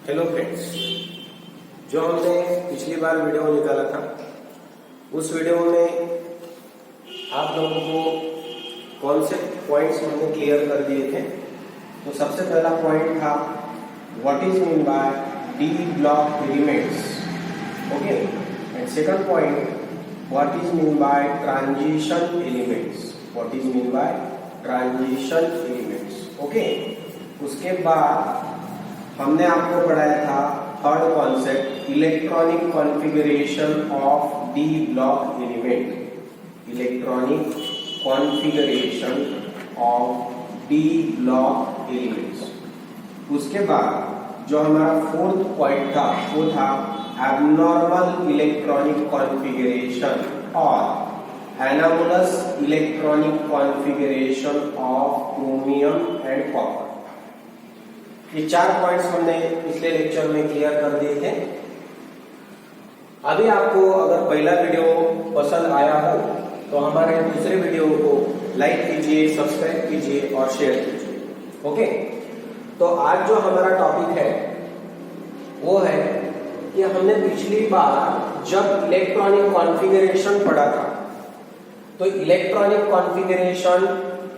Hello friends, जो हमने पिछली बार वीडियो निकाला था उस वीडियो में आप लोगों को कॉन्सेप्ट पॉइंट्स हमने क्लियर कर दिए थे। तो सबसे पहला पॉइंट था what is mean by D block elements, okay. And second point what is mean by transition elements, what is mean by transition elements, okay. उसके बाद हमने आपको पढ़ाया था third concept electronic configuration of D block element, electronic configuration of D block elements. उसके बाद जो हमारा फोर्थ पॉइंट था वो था एबनॉर्मल इलेक्ट्रॉनिक कॉन्फ़िगरेशन और anomalous electronic configuration of chromium and copper. ये 4 पॉइंट्स हमने पिछले लेक्चर में क्लियर कर दिए थे। अभी आपको अगर पहला वीडियो पसंद आया हो तो हमारे दूसरे वीडियो को लाइक कीजिए, सब्सक्राइब कीजिए और शेयर कीजिए, ओके। तो आज जो हमारा टॉपिक है वो है कि हमने पिछली बार जब इलेक्ट्रॉनिक कॉन्फ़िगरेशन पढ़ा था तो इलेक्ट्रॉनिक कॉन्फ़िगरेशन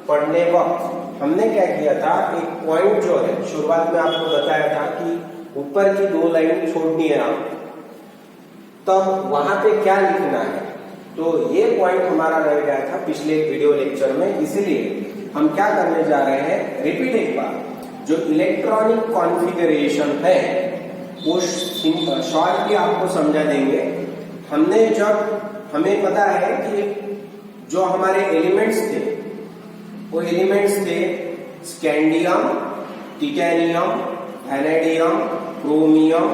पढ़ने वक्त हमने क्या किया था, एक पॉइंट जो है शुरुआत में आपको बताया था कि ऊपर की 2 लाइन छोड़नी है आप, तब वहां पे क्या लिखना है। तो ये पॉइंट हमारा रह गया था पिछले वीडियो लेक्चर में, इसलिए हम क्या करने जा रहे हैं, रिपीट एक बार जो इलेक्ट्रॉनिक कॉन्फ़िगरेशन है वो शॉर्टली आपको समझा देंगे। हमें पता है कि जो हमारे एलिमेंट्स थे वो एलिमेंट्स थे scandium, titanium, vanadium, chromium,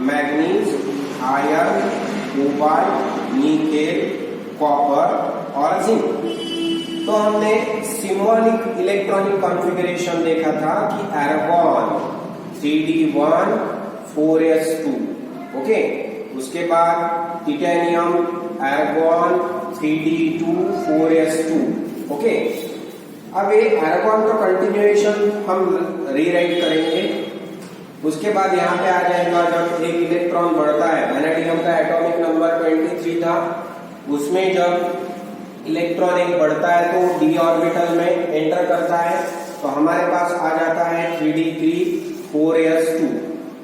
manganese, iron, cobalt, nickel, copper और जिंक। तो हमने सिंबॉलिक इलेक्ट्रॉनिक कॉन्फ़िगरेशन देखा था कि आर्गॉन 3d1 4s2, ओके। उसके बाद titanium argon 3d2 4s2, okay. अब ये आर्गॉन का कंटिन्यूएशन हम रीराइट करेंगे। उसके बाद यहाँ पे आ जाएगा जब एक इलेक्ट्रॉन बढ़ता है, वैनेडियम का एटॉमिक नंबर 23 था, उसमें जब इलेक्ट्रॉन एक बढ़ता है तो डी ऑर्बिटल में एंटर करता है तो हमारे पास आ जाता है 3d3 4s2।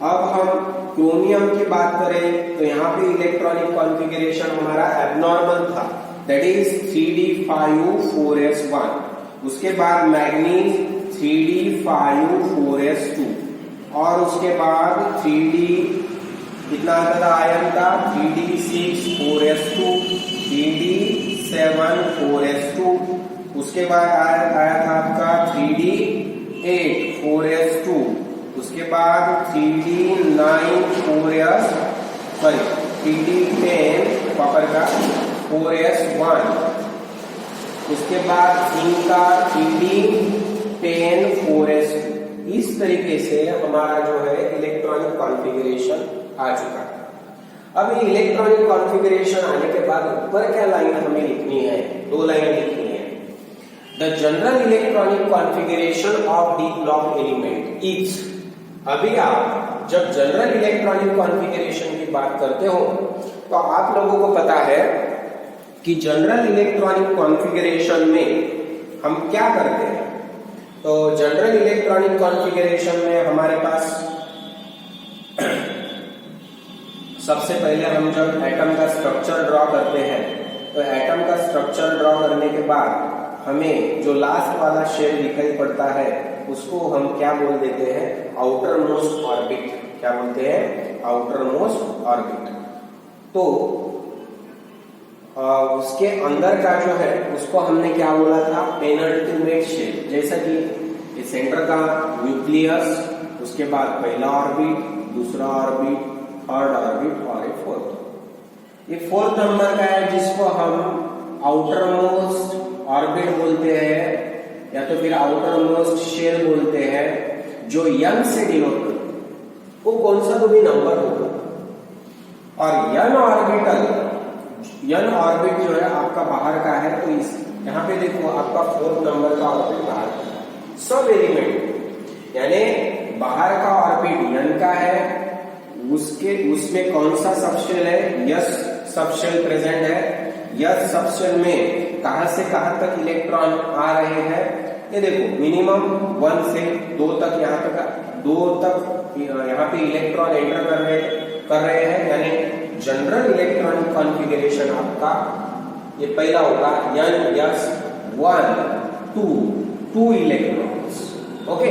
अब हम क्रोमियम की बात करें तो यहाँ पे इलेक्ट्रॉनिक कॉन्फ़िगरेशन हमारा एबनॉर्मल था, दैट इज 3d5 4s1। उसके बाद मैग्नीज 3d5 4s2 और उसके बाद 3d कितना आता था आयरन का 3d6 4s2, 3d7 4s2। उसके बाद आया था आपका 3d8 4s2। उसके बाद 3d10 कॉपर का 4s1। उसके बाद इनका 3d10 4s2। इस तरीके से हमारा जो है इलेक्ट्रॉनिक कॉन्फ़िगरेशन आ चुका है। अब ये इलेक्ट्रॉनिक कॉन्फ़िगरेशन आने के बाद ऊपर क्या लाइन हमें लिखनी है, 2 लाइन लिखनी है। The general electronic configuration of D block element is. अभी आप जब जनरल इलेक्ट्रॉनिक कॉन्फ़िगरेशन की बात करते हो तो आप लोगों को पता है कि जनरल इलेक्ट्रॉनिक कॉन्फ़िगरेशन में हम क्या करते हैं। तो जनरल इलेक्ट्रॉनिक कॉन्फ़िगरेशन में हमारे पास सबसे पहले हम जब एटम का स्ट्रक्चर ड्रॉ करते हैं तो एटम का स्ट्रक्चर ड्रॉ करने के बाद हमें जो लास्ट वाला शेप दिखाई पड़ता है उसको हम क्या बोल देते हैं, आउटर मोस्ट ऑर्बिट। क्या बोलते हैं, आउटर मोस्ट ऑर्बिट। तो उसके अंदर का जो है उसको हमने क्या बोला था, पेनल्टीमेट शेप। जैसा कि ये सेंटर का न्यूक्लियस, उसके बाद पहला ऑर्बिट, दूसरा ऑर्बिट, थर्ड ऑर्बिट और एक फोर्थ। ये 4th नंबर का है जिसको हम आउटर मोस्ट ऑर्बिट बोलते हैं या तो फिर आउटर मोस्ट शेल बोलते हैं, जो n से डिनोट करते हैं। वो कौन सा तो भी नंबर होगा। और n ऑर्बिट जो है आपका बाहर का है, तो इस यहाँ पे देखो आपका 4th नंबर का ऑर्बिट बाहर का। सब एलिमेंट यानी बाहर का ऑर्बिट n का है, उसमें कौन सा सबशेल है, यस सबशेल प्रेजेंट है। यस सबशेल में कहां से कहां तक इलेक्ट्रॉन आ रहे हैं, ये देखो मिनिमम 1 से 2 तक, यहाँ पे इलेक्ट्रॉन एंटर कर रहे हैं, यानी जनरल इलेक्ट्रॉनिक कॉन्फ़िगरेशन आपका ये पहला होगा n+1 2 इलेक्ट्रॉन्स। ओके,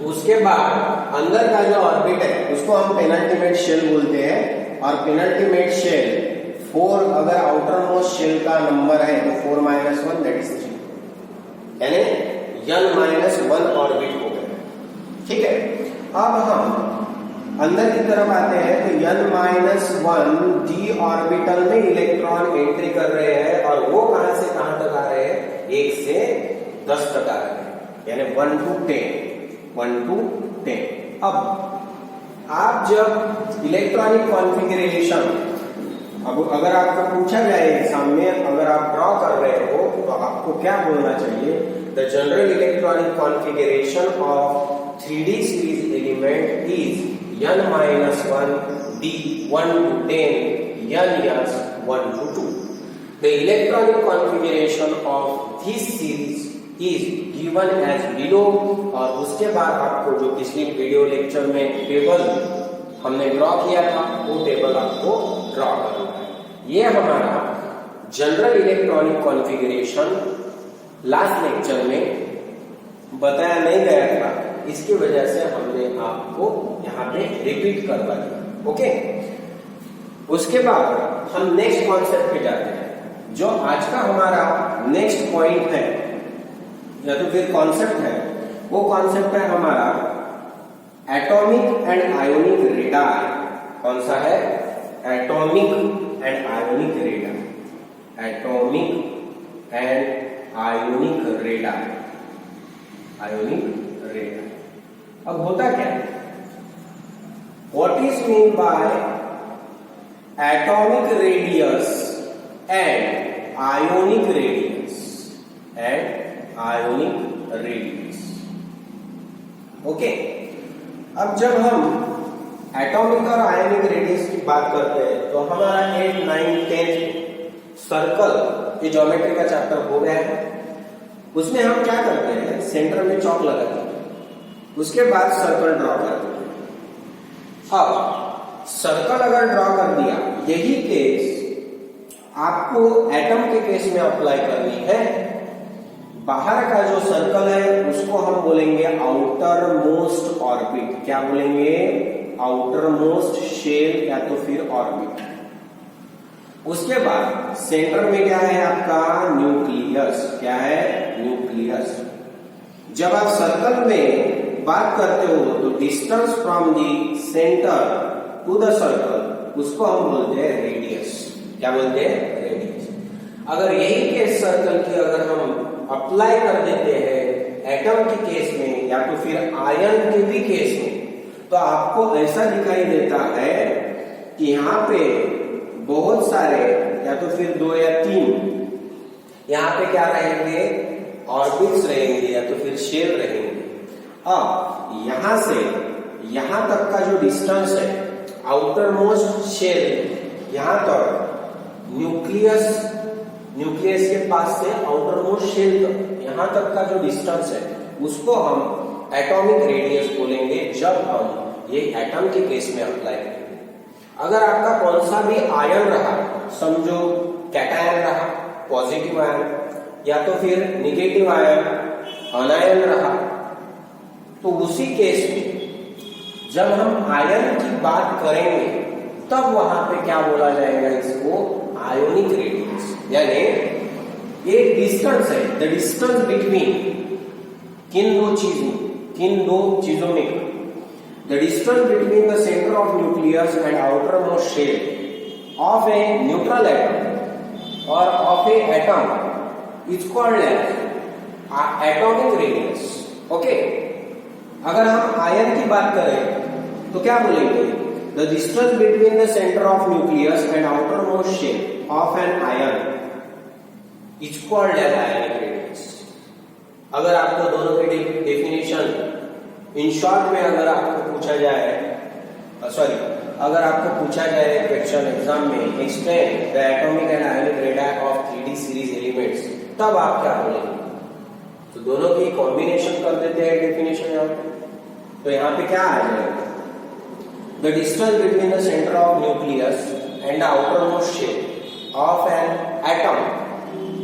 उसके बाद अंदर का जो ऑर्बिट है उसको हम पेनल्टीमेट शेल बोलते हैं, और पेनल्टीमेट शेल 4, अगर आउटर मोस्ट शेल का नंबर है तो 4-1 दैट इज 3, यानी n-1 ऑर्बिट हो गया। ठीक है, अब हम अंदर की तरफ आते हैं तो n-1 d ऑर्बिटल में इलेक्ट्रॉन एंट्री कर रहे हैं, और वो कहां से कहां तक आ रहे हैं, 1 से 10 तक आ रहे हैं, यानी 1 to 10। अब आप जब इलेक्ट्रॉनिक कॉन्फ़िगरेशन, अब अगर आपको पूछा जाए एग्जाम में, अगर आप ड्रॉ कर रहे हो तो आपको क्या बोलना चाहिए, the general electronic configuration of 3D series element is n-1 d 1 to 10 n-1 to 2। The electronic configuration of this series is given as below। और उसके बाद आपको जो पिछली वीडियो लेक्चर में टेबल हमने ड्रॉ किया था वो टेबल आपको ड्रॉ करना है। ये हमारा general electronic configuration last lecture में बताया नहीं गया था, इसकी वजह से हमने आपको यहाँ पे रिपीट करवा दिया। ओके, उसके बाद हम नेक्स्ट कॉन्सेप्ट पे जाते हैं। जो आज का हमारा नेक्स्ट पॉइंट है या तो फिर कॉन्सेप्ट है, वो कॉन्सेप्ट है हमारा एटॉमिक एंड आयोनिक रेडार। कौन सा है, atomic and ionic radar, atomic and ionic radar, ionic radar. अब होता क्या है, what is mean by atomic radius and ionic radius, and ionic radius. Okay, अब जब हम एटॉमिक और आयोनिक रेडियस की बात करते हैं तो हमारा 8, 9, 10 सर्कल ये ज्योमेट्री का चैप्टर हो गया है। उसमें हम क्या करते हैं, सेंटर में चौक लगाते हैं, उसके बाद सर्कल ड्रॉ करते हैं। अब सर्कल अगर ड्रॉ कर दिया, यही केस आपको एटम के केस में अप्लाई करनी है। बाहर का जो सर्कल है उसको हम बोलेंगे आउटर मोस्ट ऑर्बिट। क्या बोलेंगे, आउटर मोस्ट शेल या तो फिर ऑर्बिट। उसके बाद सेंटर में क्या है आपका, न्यूक्लियस। क्या है, न्यूक्लियस। जब आप सर्कल में बात करते हो तो distance from the centre to the circle उसको हम बोलते हैं रेडियस। क्या बोलते हैं, रेडियस। अगर यही केस सर्कल की अगर हम अप्लाई कर देते हैं एटम के केस में या तो फिर आयन के भी केस में, तो आपको ऐसा दिखाई देता है कि यहाँ पे बहुत सारे या तो फिर 2 या 3 यहाँ पे क्या रहेंगे, ऑर्बिट्स रहेंगे या तो फिर शेल रहेंगे। अब यहां से यहां तक का जो डिस्टेंस है, आउटर मोस्ट शेल यहां तक, न्यूक्लियस के पास से आउटर मोस्ट शेल तक यहां तक का जो डिस्टेंस है उसको हम एटॉमिक रेडियस बोलेंगे जब हम ये एटम के केस में अप्लाई करेंगे। अगर आपका कौन सा भी आयन रहा, समझो कैटायन रहा, पॉजिटिव आयन, या तो फिर निगेटिव आयन, अनायन रहा, तो उसी केस में जब हम आयन की बात करेंगे तब वहां पे क्या बोला जाएगा, इसको आयोनिक रेडियस। यानी एक डिस्टेंस है, द डिस्टेंस बिटवीन किन दो चीजों में, the distance between the centre of nucleus and outer most shell of a neutral atom और of a atom is called as atomic radius. Okay, अगर हम आयन की बात करें तो क्या बोलेंगे, the distance between the centre of nucleus and outer most shell of an ion is called as ionic radius. अगर आपको दोनों की डेफिनेशन इन शॉर्ट में अगर आपको पूछा जाए, अगर आपको पूछा जाए क्वेश्चन एग्जाम में explain the atomic and ionic radii of 3D series elements, तब आप क्या बोलेंगे? तो दोनों की कॉम्बिनेशन कर देते हैं डेफिनेशन यहाँ पे। तो यहाँ पे क्या आ जाएगा? The distance between the centre of nucleus and the outermost shell of an atom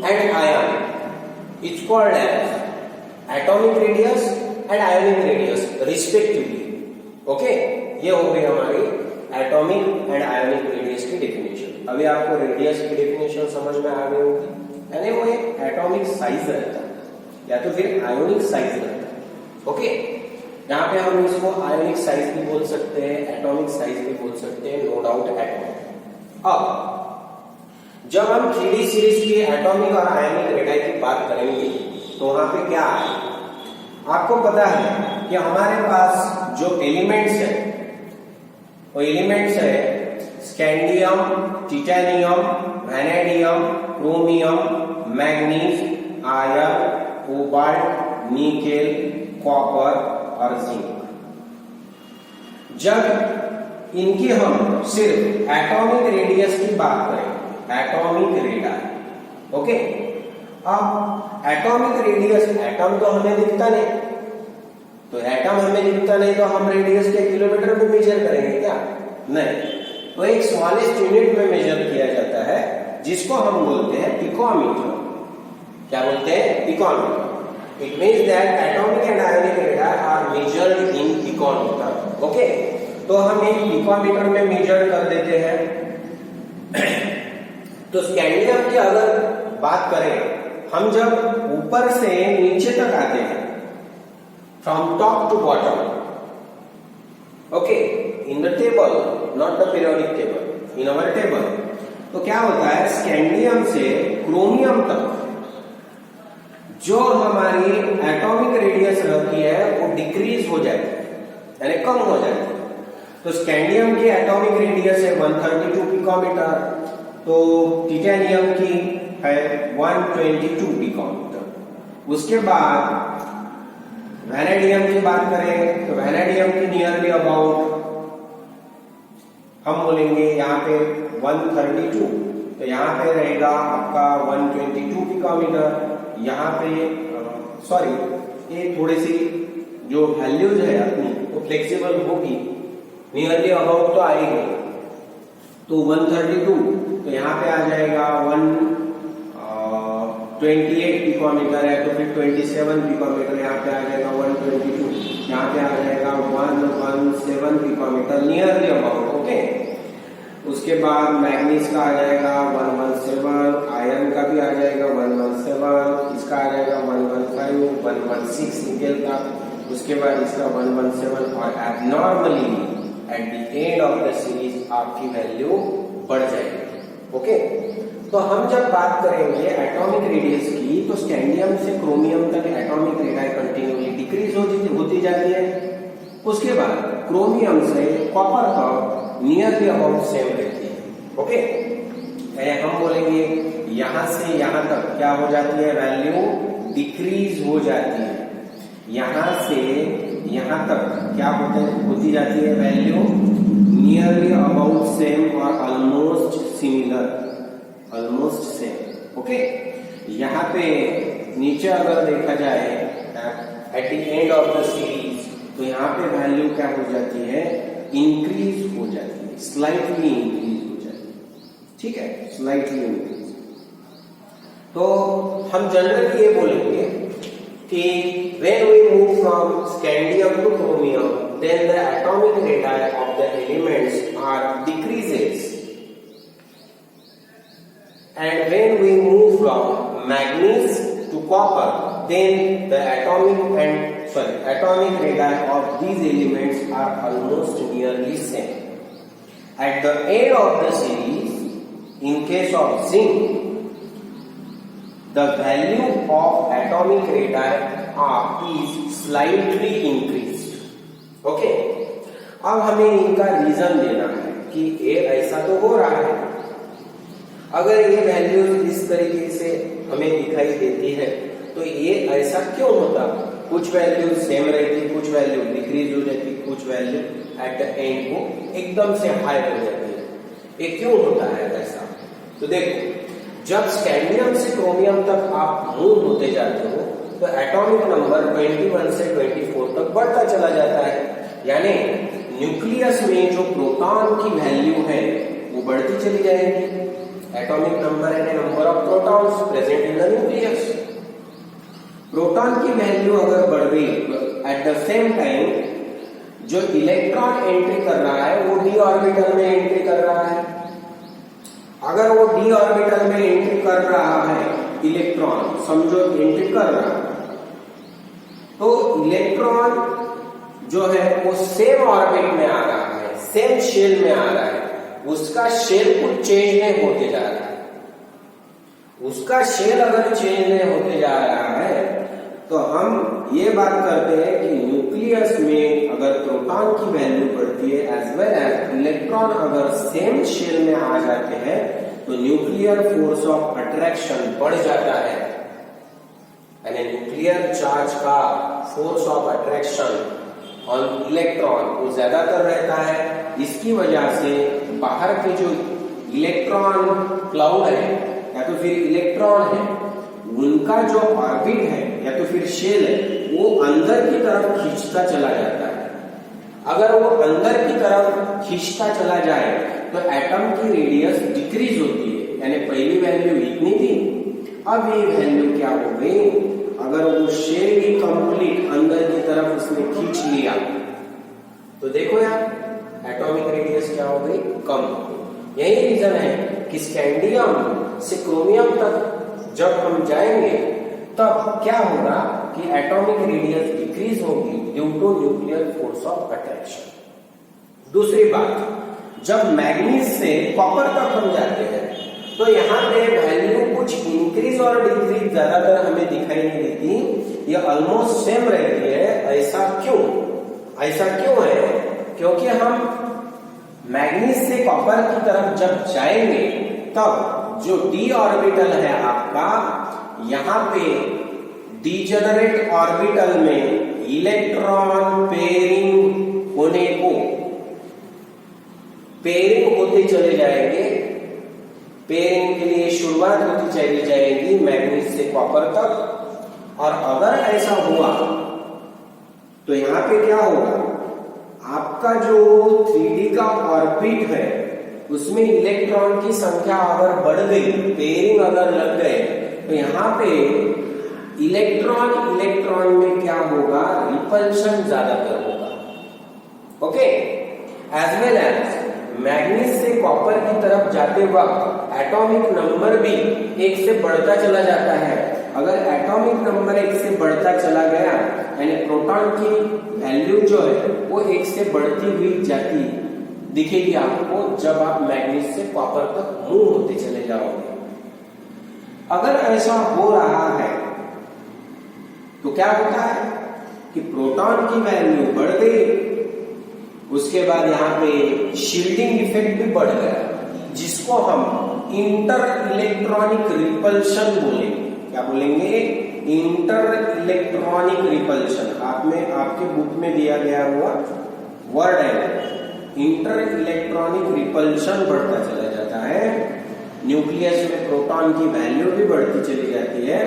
and ion is called as atomic radius and ionic radius respectively. Okay, ये हो गई हमारी एटॉमिक एंड आयोनिक रेडियस की डेफिनेशन। अभी आपको radius की definition समझ में आ गई होगी, यानी वो एक एटॉमिक साइज रहता है या तो फिर आयोनिक साइज रहता है। ओके, यहाँ पे हम इसको आयोनिक साइज भी बोल सकते हैं, एटॉमिक साइज भी बोल सकते हैं, नो डाउट एटॉमिक। अब जब हम 3D सीरीज की एटॉमिक और आयोनिक रेडाई की बात करेंगे तो वहां पे क्या आएगा? आपको पता है कि हमारे पास जो एलिमेंट्स है वो एलिमेंट्स है scandium, titanium, vanadium, chromium, manganese, iron, cobalt, nickel, copper और जिंक। जब इनकी हम सिर्फ एटॉमिक रेडियस की बात करें, एटॉमिक रेडाई, ओके, अब एटॉमिक रेडियस, एटम तो हमें दिखता नहीं, तो एटम हमें दिखता नहीं तो हम रेडियस के किलोमीटर में मेजर करेंगे क्या? नहीं, तो एक स्मॉलेस्ट यूनिट में मेजर किया जाता है जिसको हम बोलते हैं पिकोमीटर। क्या बोलते हैं? Picometre. It means that atomic and ionic radii are measured in picometre. Okay, तो हम एक पिकोमीटर में मेजर कर देते हैं। तो स्कैंडियम की अगर बात करें, हम जब ऊपर से नीचे तक आते हैं, from top to bottom, okay, in the table, not the periodic table, in our table, तो क्या होता है? स्कैंडियम से क्रोमियम तक जो हमारी एटॉमिक रेडियस रहती है वो डिक्रीज हो जाती है, यानी कम हो जाती है। तो स्कैंडियम की एटॉमिक रेडियस है 132 पिकोमीटर, तो टिटेनियम की है 122 पिकोमीटर। उसके बाद वैनेडियम की बात करें तो वैनेडियम की नियरली अबाउट हम बोलेंगे यहाँ पे 132, तो यहाँ पे रहेगा आपका 122 पिकोमीटर। यहाँ पे सॉरी, ये थोड़ी सी जो वैल्यूज है अपनी वो फ्लेक्सिबल होगी, नियरली अबाउट तो आएगी, तो 132, तो यहाँ पे आ जाएगा 128 पिकोमीटर है, तो फिर 27 पिकोमीटर, यहाँ पे आ जाएगा 122, यहाँ पे आ जाएगा 117 पिकोमीटर, नियरली अबाउट। ओके, उसके बाद मैग्नीज का आ जाएगा 117, आयरन का भी आ जाएगा 117, इसका आ जाएगा 115, 116 निकेल का, उसके बाद इसका 117, और abnormally eight the end of the series आपकी वैल्यू बढ़ जाएगी। ओके, तो हम जब बात करेंगे एटॉमिक रेडियस की, तो स्कैंडियम से क्रोमियम तक एटॉमिक रेडाई कंटिन्यूअसली डिक्रीज होती जाती है। उसके बाद क्रोमियम से कॉपर तक नियरली अबाउट सेम रहती है। ओके, हम बोलेंगे यहां से यहां तक क्या हो जाती है? वैल्यू डिक्रीज हो जाती है। यहां से यहां तक क्या होती जाती है? वैल्यू नियरली अबाउट सेम और almost similar, almost same. Okay, यहाँ पे नीचे अगर देखा जाए eight the end of the series, तो यहाँ पे वैल्यू क्या हो जाती है? इंक्रीज हो जाती है, स्लाइटली इंक्रीज हो जाती है। ठीक है, स्लाइटली इंक्रीज। तो हम जनरली ये बोलेंगे कि when we move from scandium to chromium, then the atomic radii of the elements are decreases, and when we move from manganese to copper, then the atomic radii of these elements are almost nearly same. At the end of the series, in case of zinc, the value of atomic radii is slightly increased. Okay? अब हमें इनका reason देना है कि ये ऐसा तो हो रहा है। अगर ये वैल्यूज इस तरीके से हमें दिखाई देती है तो ये ऐसा क्यों होता है? कुछ वैल्यू सेम रहती, कुछ वैल्यू डिक्रीज हो जाती, कुछ वैल्यू एट द एंड को एकदम से हाई हो जाती है। ये क्यों होता है ऐसा? तो देखो, जब स्कैंडियम से क्रोमियम तक आप मूव होते जाते हो तो एटॉमिक नंबर 21 से 24 तक बढ़ता चला जाता है। यानी न्यूक्लियस में जो प्रोटॉन की वैल्यू है वो बढ़ती चली जाएगी। एटॉमिक नंबर है number of protons present in the nucleus. Proton की वैल्यू अगर बढ़ गई एट द सेम टाइम जो इलेक्ट्रॉन एंट्री कर रहा है वो डी ऑर्बिटल में एंट्री कर रहा है। अगर वो डी ऑर्बिटल में एंट्री कर रहा है इलेक्ट्रॉन, समझो एंट्री कर रहा है, तो इलेक्ट्रॉन जो है वो सेम ऑर्बिट में आ रहा है, सेम शेल में आ रहा है, उसका शेल कुछ चेंज नहीं होते जा रहा है। उसका शेल अगर चेंज नहीं होते जा रहा है तो हम ये बात करते हैं कि न्यूक्लियस में अगर प्रोटॉन की वैल्यू बढ़ती है एज वेल एज इलेक्ट्रॉन अगर सेम शेल में आ जाते हैं तो न्यूक्लियर फोर्स ऑफ अट्रैक्शन बढ़ जाता है। यानी न्यूक्लियर चार्ज का force of attraction on electron वो ज्यादातर रहता है। इसकी वजह से बाहर के जो इलेक्ट्रॉन क्लाउड है या तो फिर इलेक्ट्रॉन है, उनका जो ऑर्बिट है या तो फिर शेल है वो अंदर की तरफ खींचता चला जाता है। अगर वो अंदर की तरफ खींचता चला जाए तो एटम की रेडियस डिक्रीज होती है। यानी पहली वैल्यू इतनी थी, अब ये वैल्यू क्या हो गई, अगर वो शेल ही कंप्लीट अंदर की तरफ उसने खींच लिया तो देखो यार एटॉमिक रेडियस क्या हो गई, कम हो गई। यही रीजन है कि स्कैंडियम से क्रोमियम तक जब हम जाएंगे तब क्या होगा कि एटॉमिक रेडियस डिक्रीज होगी due to nuclear force of attraction. दूसरी बात, जब मैग्नीज से कॉपर तक हम जाते हैं तो यहाँ पे वैल्यू कुछ इंक्रीज और डिक्रीज ज्यादातर हमें दिखाई नहीं देती, ये ऑलमोस्ट सेम रहती है। ऐसा क्यों? ऐसा क्यों है? क्योंकि हम मैग्नीज से कॉपर की तरफ जब जाएंगे तब जो डी ऑर्बिटल है आपका, यहाँ पे डीजेनरेट ऑर्बिटल में इलेक्ट्रॉन पेयरिंग होने को पेयरिंग होते चले जाएंगे। पेयरिंग के लिए शुरुआत होती चली जाएगी मैग्नीज से कॉपर तक। और अगर ऐसा हुआ तो यहाँ पे क्या होगा, आपका जो 3D का ऑर्बिट है उसमें इलेक्ट्रॉन की संख्या अगर बढ़ गई, पेयरिंग अगर लग गए, तो यहाँ पे इलेक्ट्रॉन में क्या होगा, रिपल्शन ज्यादातर होगा। Okay, as well as manganese से कॉपर की तरफ जाते वक्त एटॉमिक नंबर भी 1 से बढ़ता चला जाता है। अगर एटॉमिक नंबर 1 से बढ़ता चला गया यानी प्रोटॉन की वैल्यू जो है वो 1 से बढ़ती हुई जाती दिखेगी आपको जब आप मैग्नीज से कॉपर तक मूव होते चले जाओगे। अगर ऐसा हो रहा है तो क्या होता है कि प्रोटॉन की वैल्यू बढ़ गई, उसके बाद यहाँ पे शील्डिंग इफेक्ट भी बढ़ गया, जिसको हम इंटर इलेक्ट्रॉनिक रिपल्शन बोलेंगे। क्या बोलेंगे? Inter electronic repulsion. आपके बुक में दिया गया हुआ वर्ड है, इंटर इलेक्ट्रॉनिक रिपल्शन बढ़ता चला जाता है। न्यूक्लियस में प्रोटॉन की वैल्यू भी बढ़ती चली जाती है,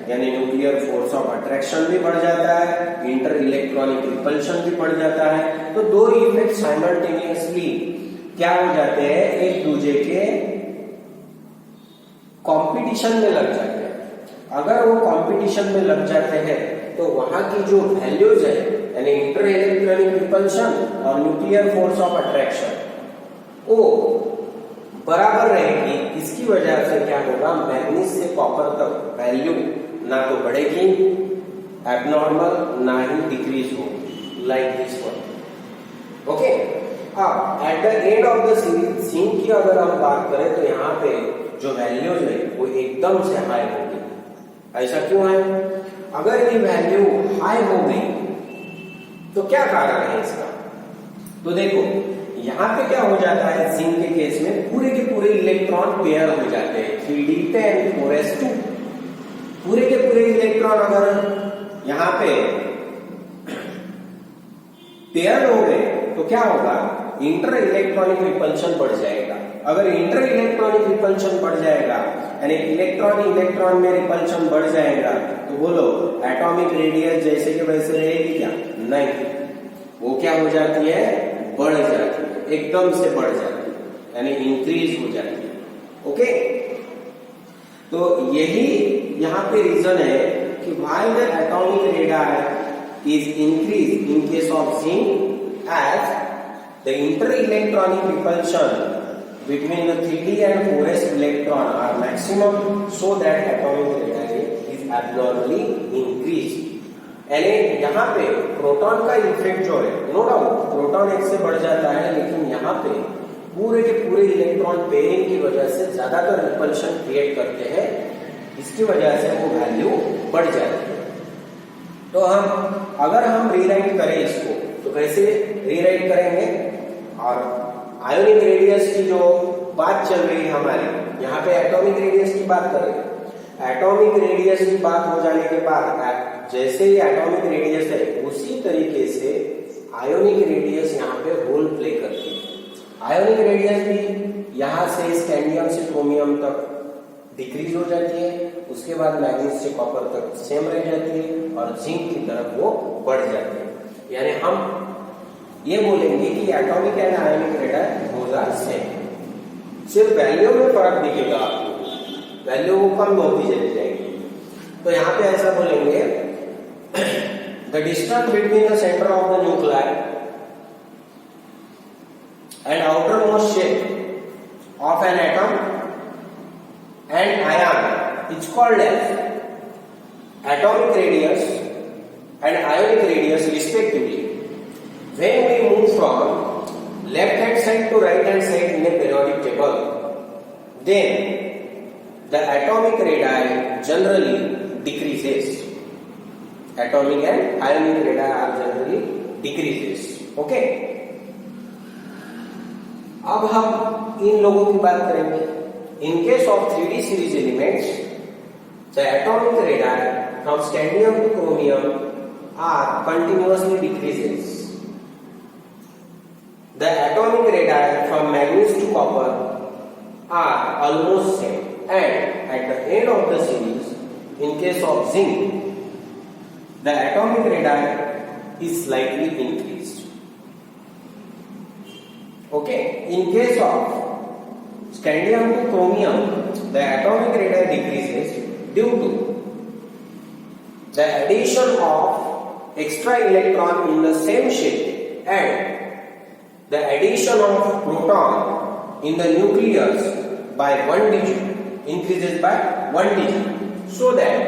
यानी न्यूक्लियर फोर्स ऑफ अट्रैक्शन भी बढ़ जाता है, इंटर इलेक्ट्रॉनिक रिपल्शन भी बढ़ जाता है। तो दो इफेक्ट साइमल्टेनियसली क्या हो जाते हैं, एक दूसरे के कंपटीशन में लग जाते हैं। अगर वो कंपटीशन में लग जाते हैं तो वहां की जो वैल्यूज है यानी इंटर इलेक्ट्रॉनिक रिपल्शन और न्यूक्लियर फोर्स ऑफ अट्रैक्शन वो बराबर रहेगी। इसकी वजह से क्या होगा, मैग्नीज से कॉपर तक वैल्यू ना तो बढ़ेगी एबनॉर्मल, ना ही डिक्रीज होगी, लाइक दिस वन। ओके, अब at the end of the scene की अगर हम बात करें तो यहाँ पे जो वैल्यूज है वो एकदम से हाई होगी। ऐसा क्यों है? अगर ये वैल्यू हाई हो गई तो क्या कारण है इसका? तो देखो यहाँ पे क्या हो जाता है, जिंक के केस में पूरे के पूरे इलेक्ट्रॉन पेयर हो जाते हैं 3d10 4s2। पूरे के पूरे इलेक्ट्रॉन अगर यहाँ पे पेयर हो गए तो क्या होगा, इंटर इलेक्ट्रॉनिक रिपल्शन बढ़ जाएगा। अगर इंटर इलेक्ट्रॉनिक रिपल्शन बढ़ जाएगा यानी इलेक्ट्रॉन इलेक्ट्रॉन में रिपल्शन बढ़ जाएगा तो बोलो एटॉमिक रेडियस जैसे कि वैसे रहेगी क्या? नहीं, वो क्या हो जाती है, बढ़ जाती है, एकदम से बढ़ जाती है यानी इंक्रीज हो जाती है। ओके, तो यही यहाँ पे रीजन है कि why the atomic radius is increase in case of zinc as the inter electronic repulsion between the 3d and 4s electron are maximum, so that atomic radius is abnormally increased. यानी यहाँ पे proton का effect जो है, no doubt proton एक से बढ़ जाता है, लेकिन यहाँ पे पूरे के पूरे इलेक्ट्रॉन पेयरिंग की वजह से ज्यादातर रिपल्शन क्रिएट करते हैं, इसकी वजह से वो वैल्यू बढ़ जाती है। तो अगर हम रीराइट करें इसको तो कैसे रीराइट करेंगे, और आयोनिक रेडियस की जो बात चल रही है हमारी, यहाँ पे एटॉमिक रेडियस की बात करें। एटॉमिक रेडियस की बात हो जाने के बाद जैसे ही एटॉमिक रेडियस है उसी तरीके से आयोनिक रेडियस यहाँ पे रोल प्ले करती है। आयोनिक रेडियस भी यहाँ से स्कैंडियम से क्रोमियम तक डिक्रीज हो जाती है, उसके बाद मैग्नीज से कॉपर तक सेम रह जाती है और जिंक की तरफ वो बढ़ जाती है। यानी हम ये बोलेंगे कि atomic and ionic radius both are same, सिर्फ वैल्यू में फर्क दिखेगा आपको, वैल्यू वो कम होती चली जाएगी। तो यहाँ पे ऐसा बोलेंगे the distance between the centre of the nuclear and outer most shape of an atom and ion is called as atomic radius and ionic radius respectively. When we move from left hand side to right hand side in a periodic table, then the atomic radii generally decreases. Atomic and ionic radii are generally decreases. Okay? अब हम इन लोगों की बात करेंगे। In case of 3D series elements, the atomic radii from scandium to chromium are continuously decreases. The atomic radii from manganese to copper are almost same, and at the end of the series, in case of zinc, the atomic radii is slightly increased. Okay, in case of scandium to chromium, the atomic radii decreases due to the addition of extra electron in the same shape and the addition of proton in the nucleus by 1 digit increases by 1 digit, so that